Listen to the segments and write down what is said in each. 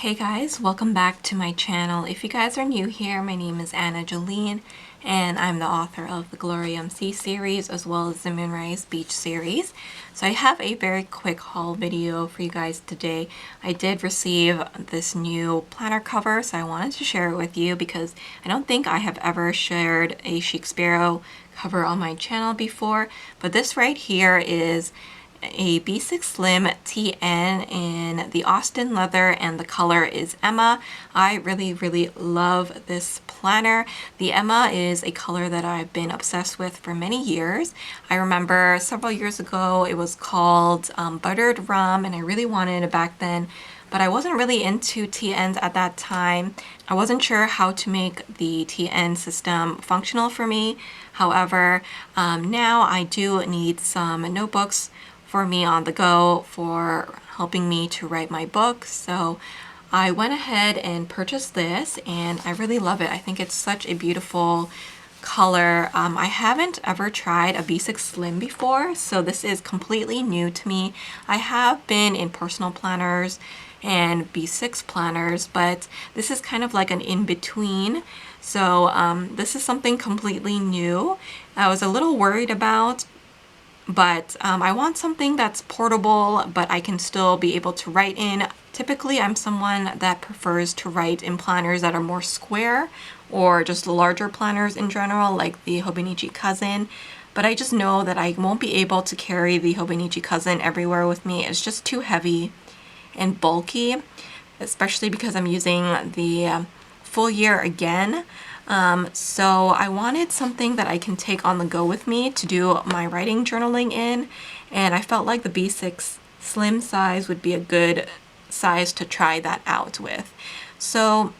Hey guys, welcome back to my channel. If you guys are new here, my name is Jolene and I'm the author of the Glorium Sea series as well as the Moonrise Beach series. So I have a very quick haul video for you guys today. I did receive this new planner cover, so I wanted to share it with you because I don't think I have ever shared a Chic Sparrow cover on my channel before, but this right here is a B6 Slim TN in the Austin leather and the color is Emma. I really love this planner. The Emma is a color that I've been obsessed with for many years. I remember several years ago it was called Buttered Rum and I really wanted it back then, but I wasn't really into TNs at that time. I wasn't sure how to make the TN system functional for me. However, now I do need some notebooks for me on the go for helping me to write my book. So I went ahead and purchased this and I really love it. I think it's such a beautiful color. I haven't ever tried a B6 Slim before, so this is completely new to me. I have been in personal planners and B6 planners, but this is kind of like an in-between. So this is something completely new. I was a little worried about, but I want something that's portable, but I can still be able to write in. Typically, I'm someone that prefers to write in planners that are more square or just larger planners in general, like the Hobonichi Cousin. But I just know that I won't be able to carry the Hobonichi Cousin everywhere with me. It's just too heavy and bulky, especially because I'm using the full year again. So I wanted something that I can take on the go with me to do my writing journaling in, and I felt like the B6 Slim size would be a good size to try that out with. So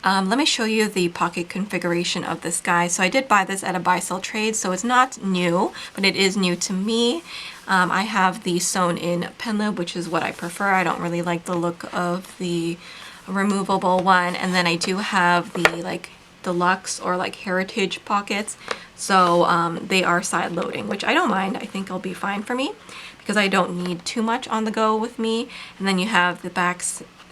let me show you the pocket configuration of this guy. So I did buy this at a buy-sell trade, so it's not new, but it is new to me. I have the sewn in pen lib, which is what I prefer. I don't really like the look of the removable one, and then I do have the like deluxe or like heritage pockets, so they are side loading, which I don't mind. I think it'll be fine for me because I don't need too much on the go with me. And then you have the back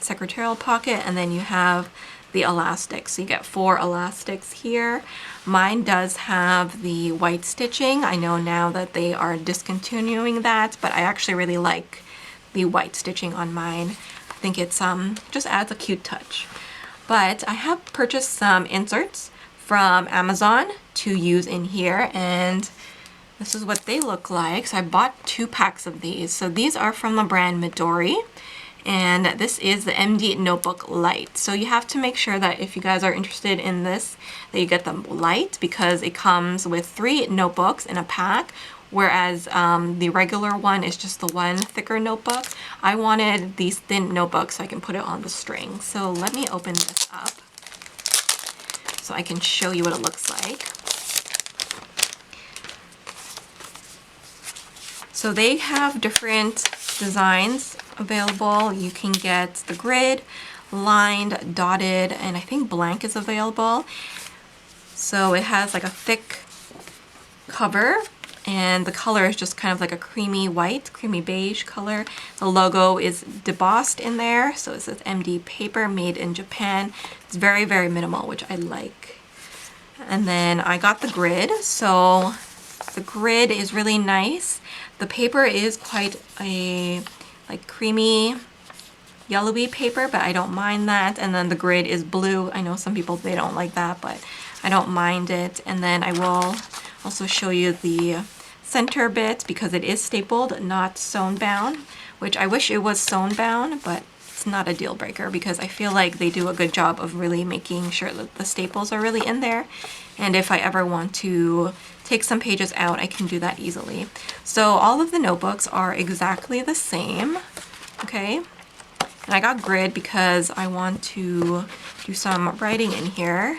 secretarial pocket, and then you have the elastics, so you get 4 elastics here. Mine does have the white stitching. I know now that they are discontinuing that, but I actually really like the white stitching on mine. I think it's just adds a cute touch. But I have purchased some inserts from Amazon to use in here, and this is what they look like. So I bought 2 packs of these. So these are from the brand Midori, and this is the MD Notebook Light. So you have to make sure that if you guys are interested in this, that you get the light, because it comes with 3 notebooks in a pack, whereas the regular one is just the one thicker notebook. I wanted these thin notebooks so I can put it on the string. So let me open this up so I can show you what it looks like. So they have different designs available. You can get the grid, lined, dotted, and I think blank is available. So it has like a thick cover, and the color is just kind of like a creamy white, creamy beige color. The logo is debossed in there, so it says MD paper, made in Japan. It's very minimal, which I like. And then I got the grid. So the grid is really nice. The paper is quite a like creamy yellowy paper, but I don't mind that. And then the grid is blue. I know some people, they don't like that, but I don't mind it. And then I will also show you the center bit because it is stapled, not sewn bound, which I wish it was sewn bound, but it's not a deal breaker because I feel like they do a good job of really making sure that the staples are really in there. And if I ever want to take some pages out, I can do that easily. So all of the notebooks are exactly the same, okay? And I got grid because I want to do some writing in here.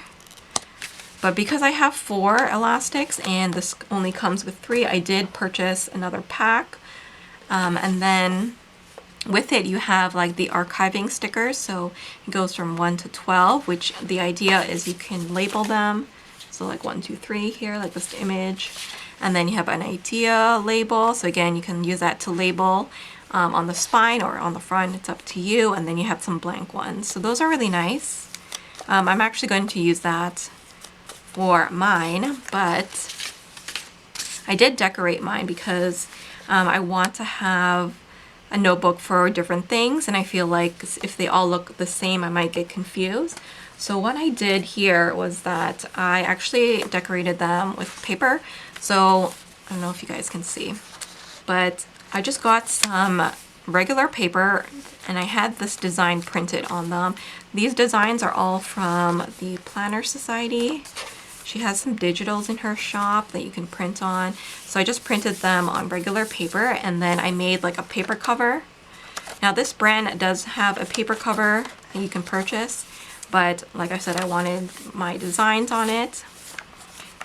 But because I have 4 elastics and this only comes with 3, I did purchase another pack. And then with it, you have like the archiving stickers. So it goes from 1 to 12, which the idea is you can label them. So like 1, 2, 3 here, like this image. And then you have an idea label. So again, you can use that to label on the spine or on the front. It's up to you. And then you have some blank ones. So those are really nice. I'm actually going to use that for mine, but I did decorate mine because I want to have a notebook for different things, and I feel like if they all look the same, I might get confused. So what I did here was that I actually decorated them with paper. So I don't know if you guys can see, but I just got some regular paper and I had this design printed on them. These designs are all from the Planner Society. She has some digitals in her shop that you can print on. So I just printed them on regular paper and then I made like a paper cover. Now this brand does have a paper cover that you can purchase, but like I said, I wanted my designs on it.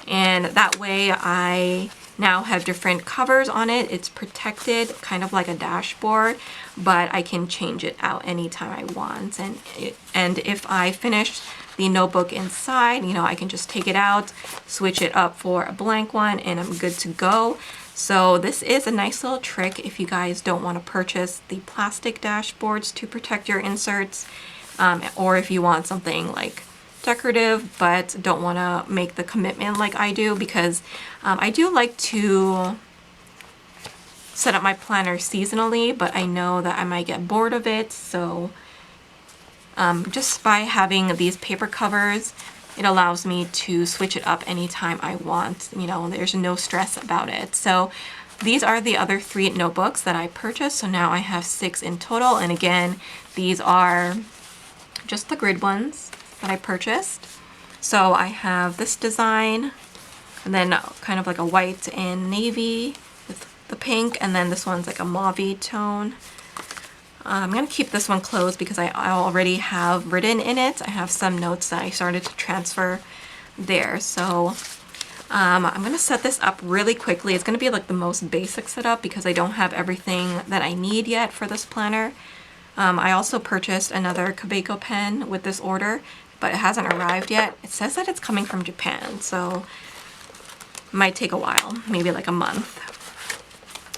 And that way I now have different covers on it. It's protected, kind of like a dashboard, but I can change it out anytime I want. And if I finish the notebook inside, you know, I can just take it out, switch it up for a blank one, and I'm good to go. So this is a nice little trick if you guys don't want to purchase the plastic dashboards to protect your inserts, or if you want something like decorative but don't want to make the commitment like I do, because I do like to set up my planner seasonally, but I know that I might get bored of it. So just by having these paper covers, it allows me to switch it up anytime I want. You know, there's no stress about it. So these are the other 3 notebooks that I purchased. So now I have 6 in total. And again, these are just the grid ones that I purchased. So I have this design, and then kind of like a white and navy with the pink, and then this one's like a mauve tone. I'm going to keep this one closed because I already have written in it. I have some notes that I started to transfer there. So I'm going to set this up really quickly. It's going to be like the most basic setup because I don't have everything that I need yet for this planner. I also purchased another Kabeiko pen with this order, but it hasn't arrived yet. It says that it's coming from Japan, so it might take a while, maybe like a month.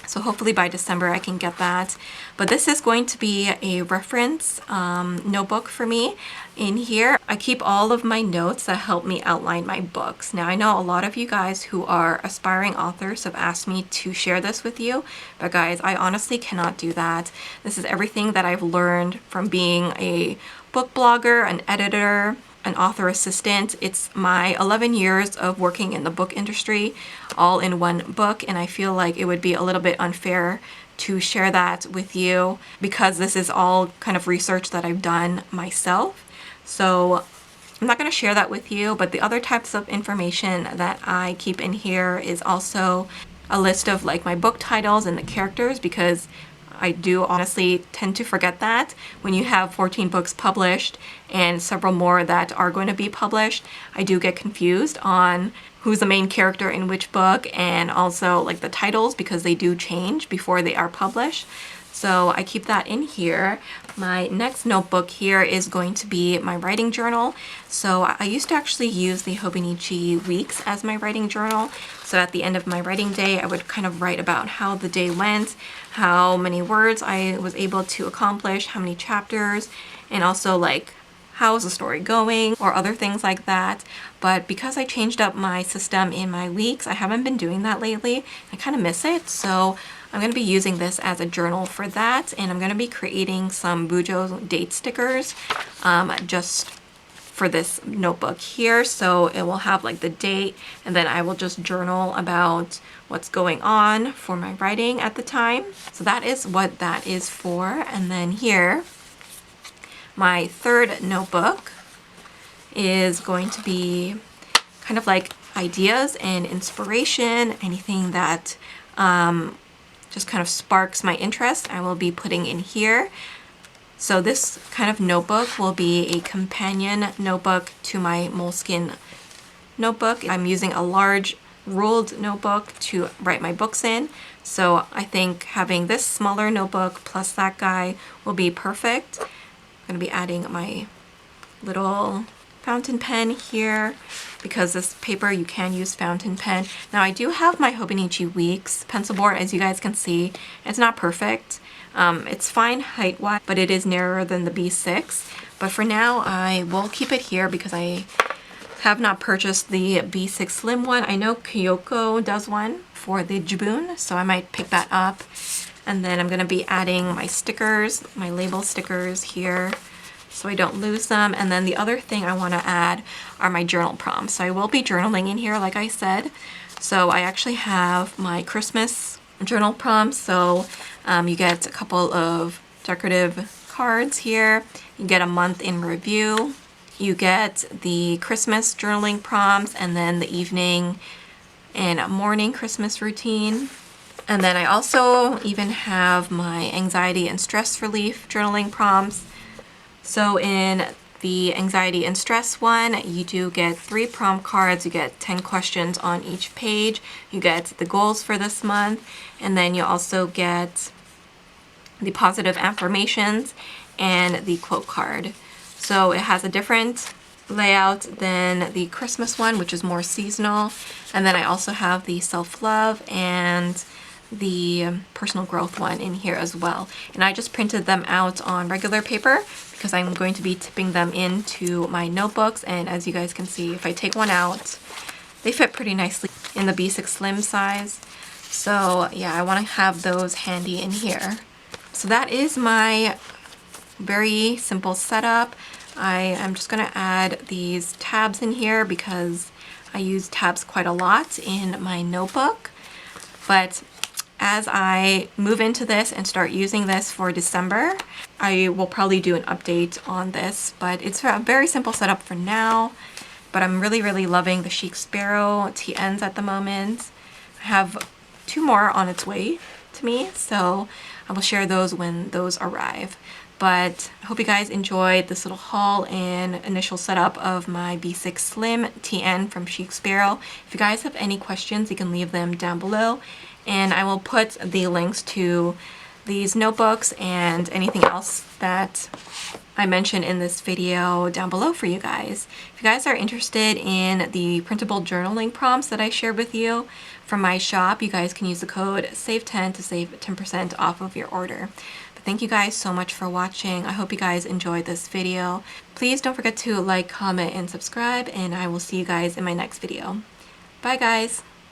So hopefully by December I can get that. But this is going to be a reference notebook for me. In here, I keep all of my notes that help me outline my books. Now I know a lot of you guys who are aspiring authors have asked me to share this with you, but guys, I honestly cannot do that. This is everything that I've learned from being a book blogger, an editor, an author assistant. It's my 11 years of working in the book industry all in one book, and I feel like it would be a little bit unfair to share that with you because this is all kind of research that I've done myself. So I'm not going to share that with you, but the other types of information that I keep in here is also a list of like my book titles and the characters, because I do honestly tend to forget that when you have 14 books published and several more that are going to be published. I do get confused on who's the main character in which book, and also like the titles, because they do change before they are published. So I keep that in here. My next notebook here is going to be my writing journal. So I used to actually use the Hobonichi Weeks as my writing journal. So at the end of my writing day, I would kind of write about how the day went, how many words I was able to accomplish, how many chapters, and also like how's the story going or other things like that. But because I changed up my system in my weeks, I haven't been doing that lately. I kind of miss it. So I'm going to be using this as a journal for that, and I'm going to be creating some Bujo date stickers just for this notebook here. So it will have like the date, and then I will just journal about what's going on for my writing at the time. So that is what that is for. And then here, my third notebook is going to be kind of like ideas and inspiration, anything that just kind of sparks my interest, I will be putting in here. So this kind of notebook will be a companion notebook to my Moleskine notebook. I'm using a large ruled notebook to write my books in. So I think having this smaller notebook plus that guy will be perfect. I'm going to be adding my little fountain pen here, because this paper you can use fountain pen. Now I do have my Hobonichi Weeks pencil board, as you guys can see. It's not perfect, It's fine height-wise, but it is narrower than the B6. But for now, I will keep it here because I have not purchased the B6 Slim one. I know Kyoko does one for the Jibun, so I might pick that up. And then I'm going to be adding my stickers, my label stickers here, so I don't lose them. And then the other thing I want to add are my journal prompts. So I will be journaling in here, like I said. So I actually have my Christmas journal prompts. So you get a couple of decorative cards here. You get a month in review. You get the Christmas journaling prompts, and then the evening and morning Christmas routine. And then I also even have my anxiety and stress relief journaling prompts. So in the anxiety and stress one, you do get 3 prompt cards. You get 10 questions on each page. You get the goals for this month. And then you also get the positive affirmations and the quote card. So it has a different layout than the Christmas one, which is more seasonal. And then I also have the self-love and the personal growth one in here as well. And I just printed them out on regular paper because I'm going to be tipping them into my notebooks. And as you guys can see, if I take one out, they fit pretty nicely in the B6 Slim size. So yeah, I want to have those handy in here. So that is my very simple setup. I am just going to add these tabs in here because I use tabs quite a lot in my notebook. But as I move into this and start using this for December, I will probably do an update on this, but it's a very simple setup for now. But I'm really, really loving the Chic Sparrow TNs at the moment. I have 2 more on its way to me, so I will share those when those arrive. But I hope you guys enjoyed this little haul and initial setup of my B6 Slim TN from Chic Sparrow. If you guys have any questions, you can leave them down below. And I will put the links to these notebooks and anything else that I mentioned in this video down below for you guys. If you guys are interested in the printable journaling prompts that I shared with you from my shop, you guys can use the code SAVE10 to save 10% off of your order. But thank you guys so much for watching. I hope you guys enjoyed this video. Please don't forget to like, comment, and subscribe, and I will see you guys in my next video. Bye guys!